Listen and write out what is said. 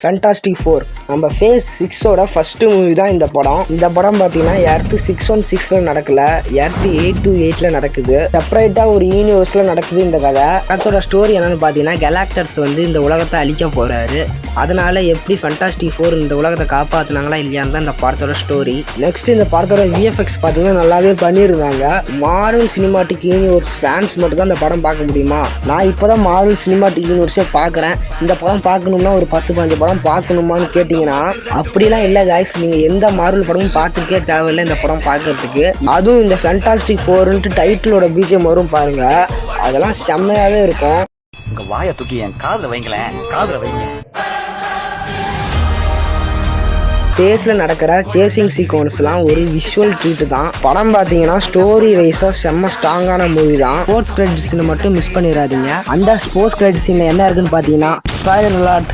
Fantastic 4 நம்ம face 6ஓட first movie தான் இந்த படம். இந்த படம் பார்த்தீங்கன்னா எர்த் 616ல நடக்கல, எர்த் 828ல நடக்குது. செப்பரேட்டாக ஒரு யூனிவர்ஸில் நடக்குது இந்த கதை. படத்தோட ஸ்டோரி என்னன்னு பார்த்தீங்கன்னா, கெலாக்டர்ஸ் வந்து இந்த உலகத்தை அழிக்க போறாரு. அதனால எப்படி ஃபேண்டாஸ்டிக் 4 இந்த உலகத்தை காப்பாற்றினாங்களா இல்லையான்னு தான் இந்த படத்தோட ஸ்டோரி. நெக்ஸ்ட் இந்த படத்தோட விஎஃப்எக்ஸ் பார்த்தீங்கன்னா நல்லாவே பண்ணியிருந்தாங்க. மார்வல் சினிமாட்டிக் யூனிவர்ஸ் ஃபேன்ஸ் மட்டும் தான் இந்த படம் பார்க்க முடியுமா? நான் இப்போதான் மார்வல் சினிமாட்டிக் யூனிவர்ஸே பார்க்குறேன். இந்த படம் பார்க்கணும்னா ஒரு 10-15 படம் பார்க்கணுமான்னு கேட்டிங்கன்னா அப்படிலாம் இல்லை காய்ஸ். நீங்கள் எந்த மார்வல் படமும் பார்த்துருக்கே தேவையில்லை இந்த படம் பார்க்கறதுக்கு. அதுவும் இந்த ஃபேண்டாஸ்டிக் 4ன்ட்டு டைட்டிலோட பிஜிஎம் வரும் பாருங்க, அதெல்லாம் செம்மையாகவே இருக்கும். உங்க வாயை தூக்கி என் காதில் வைங்களேன், காதில் வைங்க. ஃபேஸில் நடக்கிற சேசிங் சீக்வன்ஸ்லாம் ஒரு விஷுவல் ட்ரீட் தான். படம் பார்த்தீங்கன்னா ஸ்டோரி வைஸாக செம்ம ஸ்ட்ராங்கான மூவி தான். ஸ்போர்ட்ஸ் கிரெடிட் சீனை மட்டும் மிஸ் பண்ணிடாதீங்க. அந்த ஸ்போர்ட்ஸ் கிரெடிட் சீனில் என்ன இருக்குன்னு பார்த்தீங்கன்னா, ஸ்பாயிலர் அலர்ட்.